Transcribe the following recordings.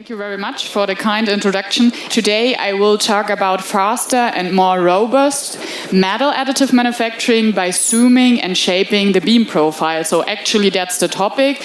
Thank you very much for the kind introduction. Today I will talk about faster and more robust metal additive manufacturing by zooming and shaping the beam profile. So actually that's the topic,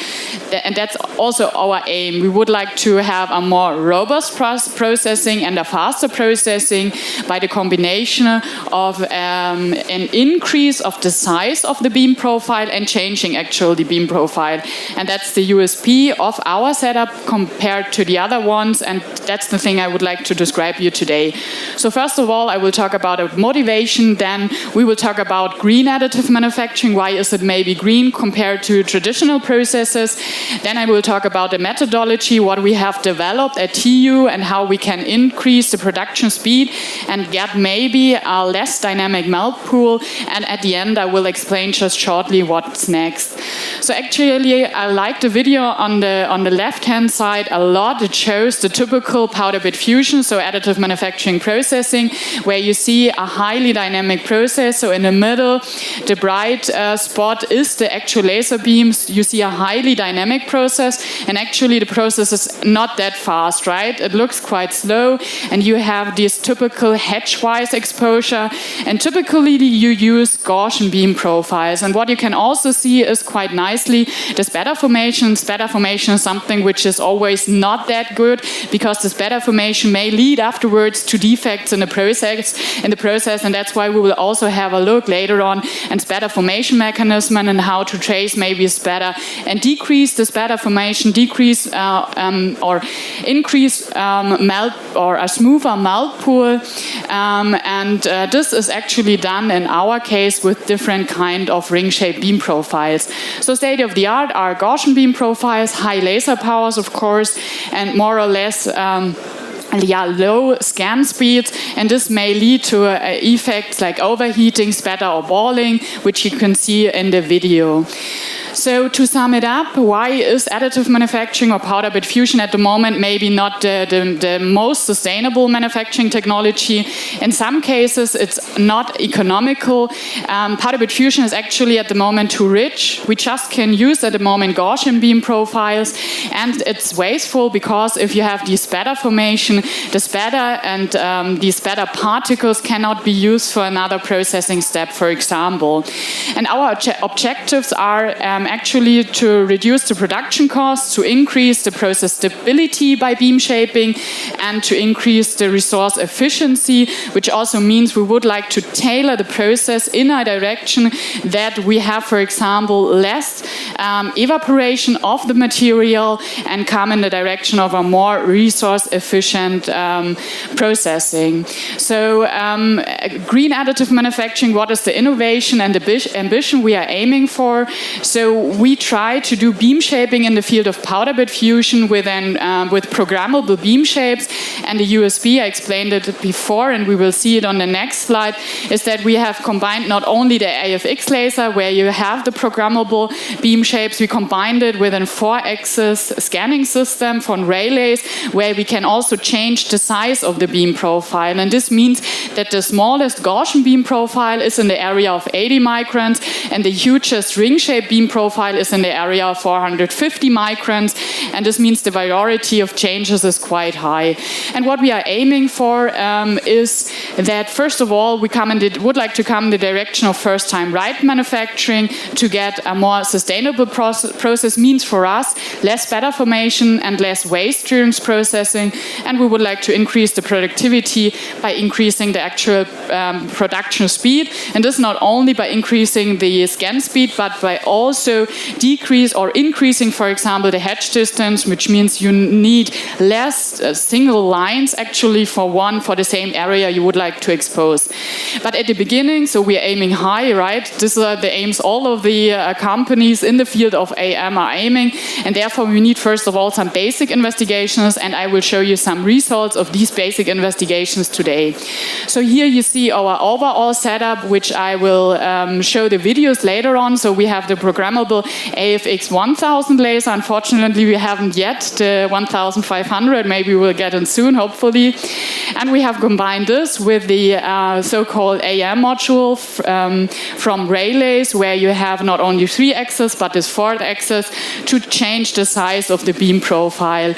and that's also our aim. We would like to have a more robust processing and a faster processing by the combination of an increase of the size of the beam profile and changing actually the beam profile. And that's the USP of our setup compared to the other ones, and that's the thing I would like to describe you today. So first of all, I will talk about motivation, then we will talk about green additive manufacturing. Why is it maybe green compared to traditional processes? Then I will talk about the methodology, what we have developed at TU and how we can increase the production speed and get maybe a less dynamic melt pool. And at the end, I will explain just shortly what's next. So actually, I like the video on the left-hand side a lot. It shows the typical powder bed fusion, so additive manufacturing processing, where you see a highly dynamic process. So in the middle, the bright spot is the actual laser beams. You see a highly dynamic process, and actually the process is not that fast, right? It looks quite slow, and you have this typical hedge-wise exposure, and typically you use Gaussian beam profiles. And what you can also see is quite nicely the spatter formation. Spatter formation is something which is always not that good, because the spatter formation may lead afterwards to defects in the process, and that's why we will also have a look later on at spatter formation mechanism and how to trace maybe a spatter and decrease the spatter formation, decrease or increase melt or a smoother melt pool, and this is actually done in our case with different kind of ring-shaped beam profiles. So state of the art are Gaussian beam profiles, high laser powers of course, and more or less low scan speeds, and this may lead to effects like overheating, spatter or balling, which you can see in the video. So to sum it up, why is additive manufacturing or powder bed fusion at the moment maybe not the most sustainable manufacturing technology? In some cases, it's not economical. Powder bed fusion is actually at the moment too rich. We just can use at the moment Gaussian beam profiles, and it's wasteful because if you have the spatter formation, the spatter and the spatter particles cannot be used for another processing step, for example. And our objectives are actually to reduce the production costs, to increase the process stability by beam shaping, and to increase the resource efficiency, which also means we would like to tailor the process in a direction that we have, for example, less evaporation of the material and come in the direction of a more resource efficient processing. So green additive manufacturing, what is the innovation and the ambition we are aiming for? So we try to do beam shaping in the field of powder bed fusion with programmable beam shapes, and the USP, I explained it before and we will see it on the next slide, is that we have combined not only the AFX laser where you have the programmable beam shapes, we combined it with a 4-axis scanning system from RAYLASE where we can also change the size of the beam profile, and this means that the smallest Gaussian beam profile is in the area of 80 microns and the hugest ring-shaped beam profile is in the area of 450 microns, and this means the variety of changes is quite high. And what we are aiming for is that first of all we would like to come in the direction of first-time right manufacturing to get a more sustainable process, means for us less spatter formation and less waste during processing, and we would like to increase the productivity by increasing the actual production speed, and this not only by increasing the scan speed but by also decrease or increasing, for example, the hedge distance, which means you need less single lines actually for the same area you would like to expose. But at the beginning, so we are aiming high, right? These are the aims all of the companies in the field of AM are aiming, and therefore we need first of all some basic investigations, and I will show you some results of these basic investigations today. So here you see our overall setup, which I will show the videos later on. So we have the programmable AFX1000 laser. Unfortunately, we haven't yet the 1500. Maybe we'll get it soon, hopefully. And we have combined this with the so-called AM module from RAYLASE, where you have not only 3 axes but this 4th axis to change the size of the beam profile.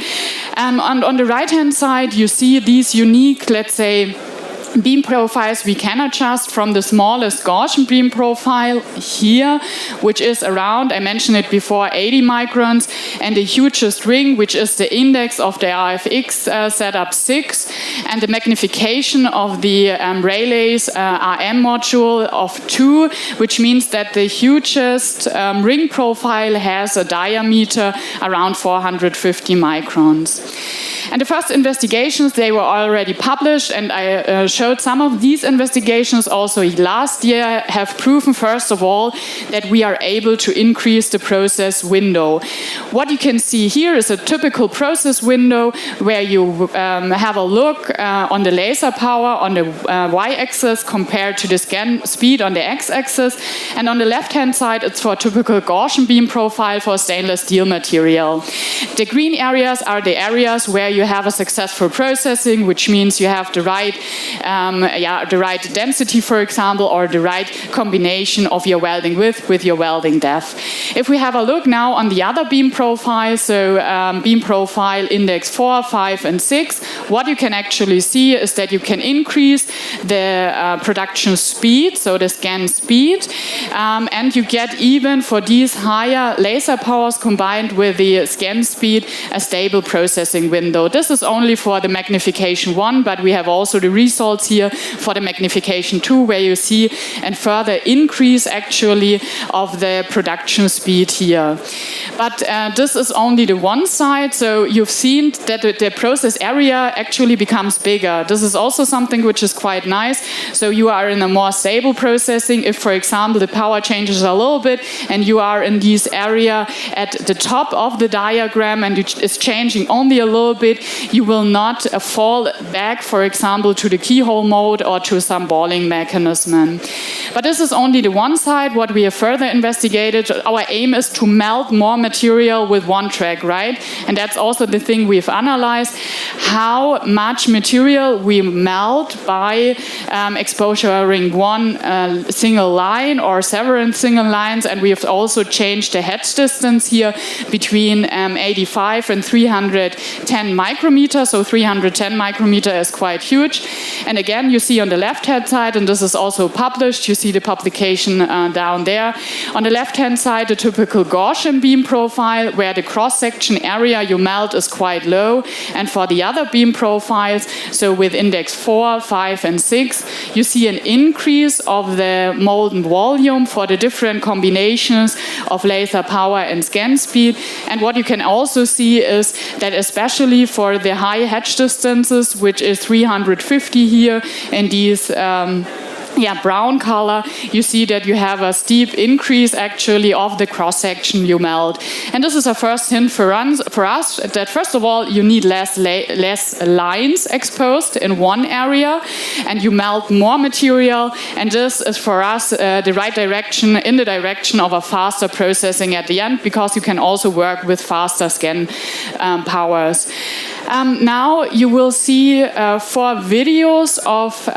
And on the right-hand side, you see these unique, let's say, beam profiles we can adjust from the smallest Gaussian beam profile here, which is around, I mentioned it before, 80 microns, and the hugest ring, which is the index of the AFX setup 6, and the magnification of the RAYLASE AM module of 2, which means that the hugest ring profile has a diameter around 450 microns. And the first investigations, they were already published, and I showed some of these investigations also last year, have proven, first of all, that we are able to increase the process window. What you can see here is a typical process window where you have a look on the laser power on the y-axis compared to the scan speed on the x-axis, and on the left-hand side, it's for a typical Gaussian beam profile for stainless steel material. The green areas are the areas where you have a successful processing, which means you have the right density, for example, or the right combination of your welding width with your welding depth. If we have a look now on the other beam profiles, so beam profile index 4, 5, and 6, what you can actually see is that you can increase the production speed, so the scan speed, and you get even for these higher laser powers combined with the scan speed a stable processing window. This is only for the magnification 1, but we have also the results here for the magnification 2, where you see a further increase actually of the production speed here. But this is only the one side, so you've seen that the process area actually becomes bigger. This is also something which is quite nice. So you are in a more stable processing. If, for example, the power changes a little bit and you are in this area at the top of the diagram and it's changing only a little bit, you will not fall back, for example, to the keyhole mode or to some balling mechanism. But this is only the one side. What we have further investigated, our aim is to melt more material with one track, right? And that's also the thing we've analyzed, how much material we melt by exposuring one single line or several single lines, and we have also changed the hedge distance here between 85 and 310 micrometers, so 310 micrometer is quite huge. And again, you see on the left-hand side, and this is also published, you see the publication down there. On the left-hand side, the typical Gaussian beam profile, where the cross-section area you melt is quite low. And for the other beam profiles, so with index 4, 5, and 6, you see an increase of the molten volume for the different combinations of laser power and scan speed. And what you can also see is that especially for the high hedge distances, which is 350 here in these brown color, you see that you have a steep increase actually of the cross-section you melt. And this is a first hint for us that first of all you need less lines exposed in one area and you melt more material, and this is for us the right direction, in the direction of a faster processing at the end, because you can also work with faster scan powers. Now you will see 4 videos of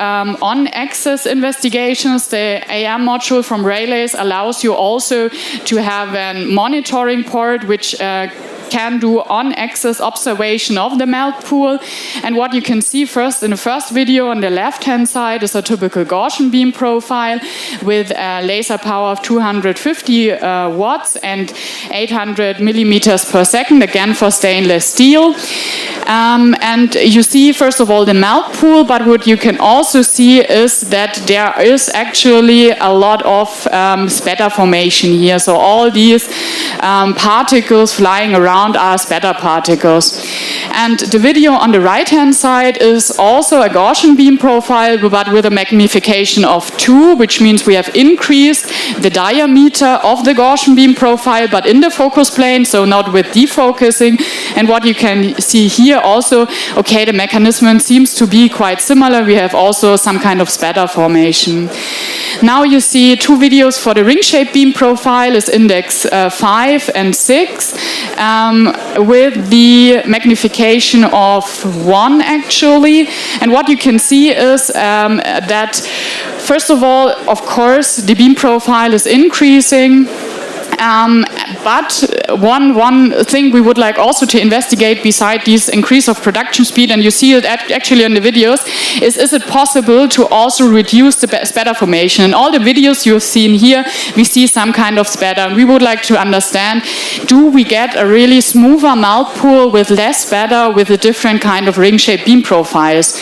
on-axis investigations. The AM module from RAYLASE allows you also to have a monitoring port which can do on-axis observation of the melt pool. And what you can see first in the first video on the left-hand side is a typical Gaussian beam profile with a laser power of 250 watts and 800 millimeters per second, again for stainless steel. And you see, first of all, the melt pool, but what you can also see is that there is actually a lot of spatter formation here. So all these particles flying around are spatter particles. And the video on the right-hand side is also a Gaussian beam profile, but with a magnification of 2, which means we have increased the diameter of the Gaussian beam profile, but in the focus plane, so not with defocusing. And what you can see here also, okay, the mechanism seems to be quite similar. We have also some kind of spatter formation. Now you see 2 videos for the ring-shaped beam profile is index 5 and 6 with the magnification of 1 actually. And what you can see is that first of all, of course, the beam profile is increasing. But one thing we would like also to investigate beside this increase of production speed, and you see it actually in the videos, is it possible to also reduce the spatter formation? In all the videos you've seen here, we see some kind of spatter. And we would like to understand, do we get a really smoother melt pool with less spatter with a different kind of ring-shaped beam profiles?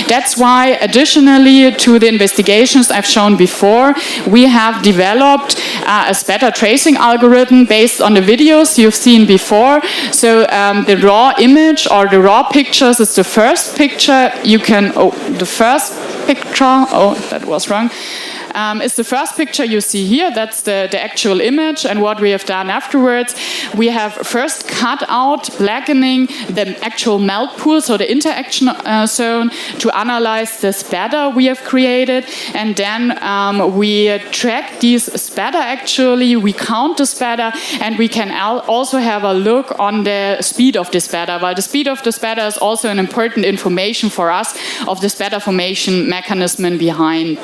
That's why, additionally to the investigations I've shown before, we have developed a spatter tracing algorithm based on the videos you've seen before. So the raw image or the raw pictures is the first picture. You can, the first picture, that was wrong. Is the first picture you see here. That's the actual image, and what we have done afterwards, we have first cut out, blackening the actual melt pool, so the interaction zone, to analyze the spatter we have created, and then we track these spatter actually, we count the spatter, and we can also have a look on the speed of the spatter, while the speed of the spatter is also an important information for us of the spatter formation mechanism behind.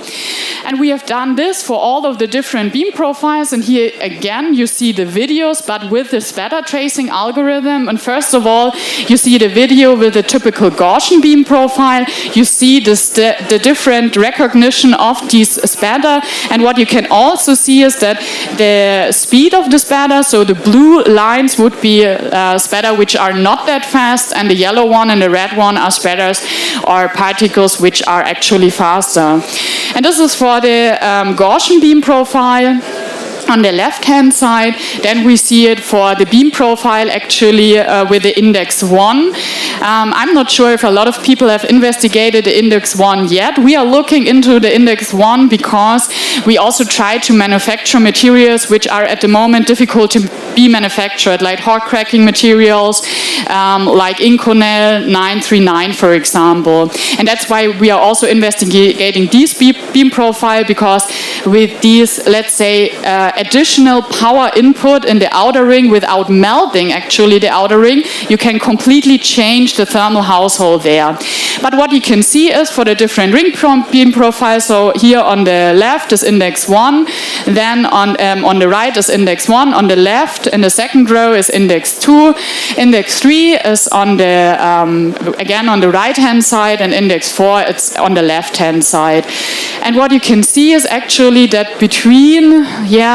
And we have done this for all of the different beam profiles, and here again you see the videos but with the spatter tracing algorithm. And first of all, you see the video with the typical Gaussian beam profile. You see the different recognition of these spatter, and what you can also see is that the speed of the spatter, so the blue lines would be spatter which are not that fast, and the yellow one and the red one are spatters or particles which are actually faster. And this is for the Gaussian beam profile. On the left-hand side, then we see it for the beam profile actually with the index 1. I'm not sure if a lot of people have investigated the index 1 yet. We are looking into the index 1 because we also try to manufacture materials which are at the moment difficult to be manufactured, like hard cracking materials, like Inconel 939, for example. And that's why we are also investigating this beam profile, because with these, let's say, additional power input in the outer ring without melting actually the outer ring, you can completely change the thermal household there. But what you can see is for the different ring beam profiles, so here on the left is index 1, then on the right is index 1, on the left in the second row is index 2, index 3 is on the, again on the right hand side, and index 4 it's on the left hand side. And what you can see is actually that between,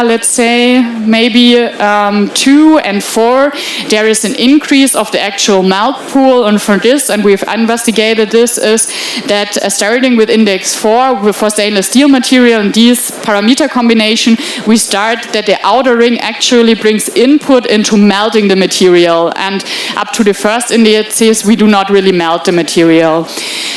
let's say maybe 2 and 4, there is an increase of the actual melt pool. And for this, and we've investigated this, is that starting with index 4 for stainless steel material and these parameter combination, we start that the outer ring actually brings input into melting the material, and up to the first indices we do not really melt the material.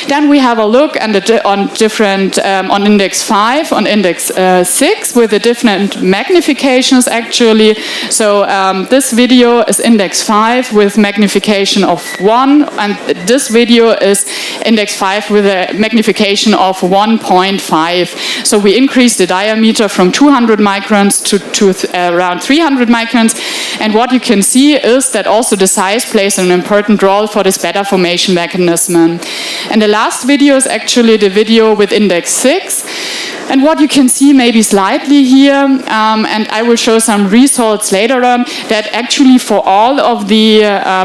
Then we have a look on different on index 5, on index 6 with the different magnifications actually. So this video is index 5 with magnification of 1, and this video is index 5 with a magnification of 1.5. So we increase the diameter from 200 microns to around 300 microns, and what you can see is that also the size plays an important role for the spatter formation mechanism. And the last video is actually the video with index 6. And what you can see maybe slightly here, and I will show some results later on, that actually for all of the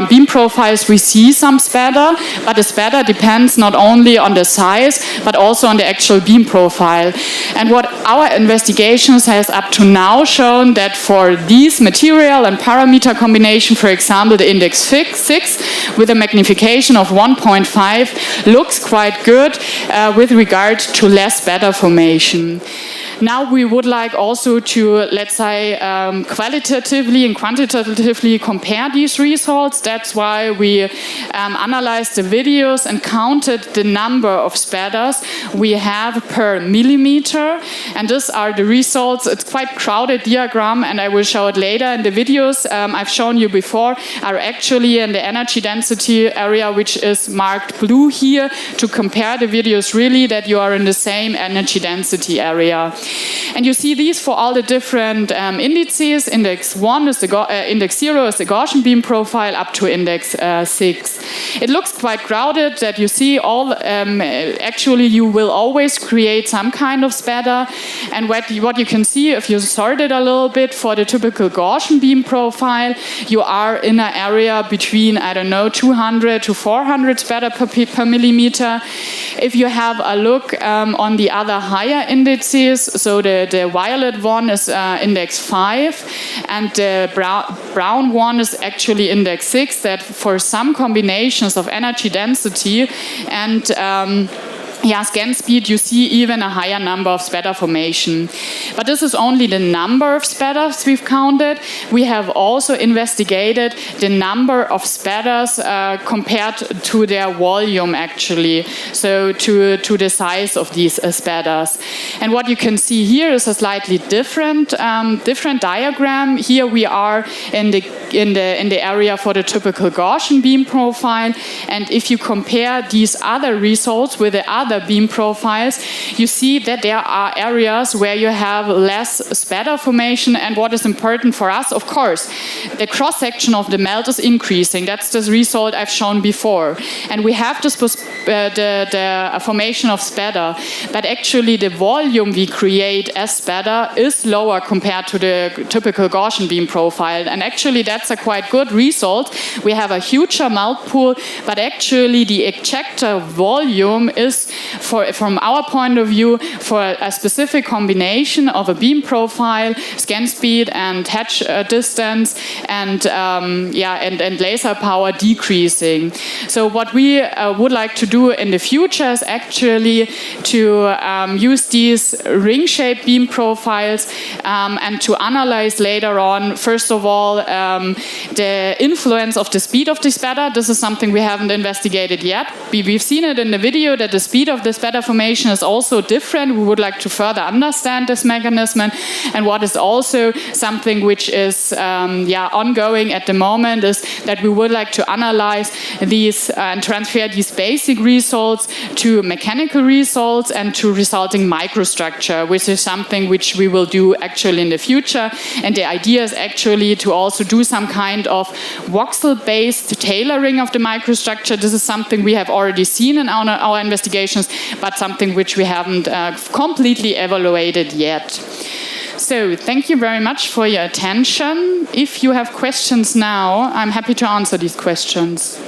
beam profiles we see some spatter, but the spatter depends not only on the size, but also on the actual beam profile. And what our investigations has up to now shown that for these material and parameter combination, for example, the index 6 with a magnification of 1.5 looks quite good with regard to less spatter formation. Now we would like also to, let's say, qualitatively and quantitatively compare these results. That's why we analyzed the videos and counted the number of spatters we have per millimeter. And these are the results. It's quite crowded diagram, and I will show it later. And the videos I've shown you before are actually in the energy density area, which is marked blue here, to compare the videos really that you are in the same energy density area. And you see these for all the different indices. Index 1 is index 0 is the Gaussian beam profile up to index 6. It looks quite crowded that you see all, actually you will always create some kind of spatter. And what you can see if you sort it a little bit for the typical Gaussian beam profile, you are in an area between, I don't know, 200 to 400 spatter per millimeter. If you have a look on the other higher indices, so the violet one is index 5 and the brown one is actually index 6, that for some combinations of energy density and scan speed, you see even a higher number of spatter formation. But this is only the number of spatters we've counted. We have also investigated the number of spatters compared to their volume, actually, so to the size of these spatters. And what you can see here is a slightly different diagram. Here we are in the area for the typical Gaussian beam profile, and if you compare these other results with the other beam profiles, you see that there are areas where you have less spatter formation. And what is important for us, of course, the cross-section of the melt is increasing. That's the result I've shown before. And we have this the formation of spatter, but actually the volume we create as spatter is lower compared to the typical Gaussian beam profile. And actually that's a quite good result. We have a huger melt pool, but actually the ejector volume is, from our point of view, for a specific combination of a beam profile, scan speed and hedge distance and laser power decreasing. So what we would like to do in the future is actually to use these ring-shaped beam profiles and to analyze later on, first of all, the influence of the speed of the spatter. This is something we haven't investigated yet. We've seen it in the video that the speed of the spatter formation is also different. We would like to further understand this mechanism. And what is also something which is ongoing at the moment is that we would like to analyze these and transfer these basic results to mechanical results and to resulting microstructure, which is something which we will do actually in the future. And the idea is actually to also do some kind of voxel-based tailoring of the microstructure. This is something we have already seen in our investigations, but something which we haven't completely evaluated yet. So thank you very much for your attention. If you have questions now, I'm happy to answer these questions.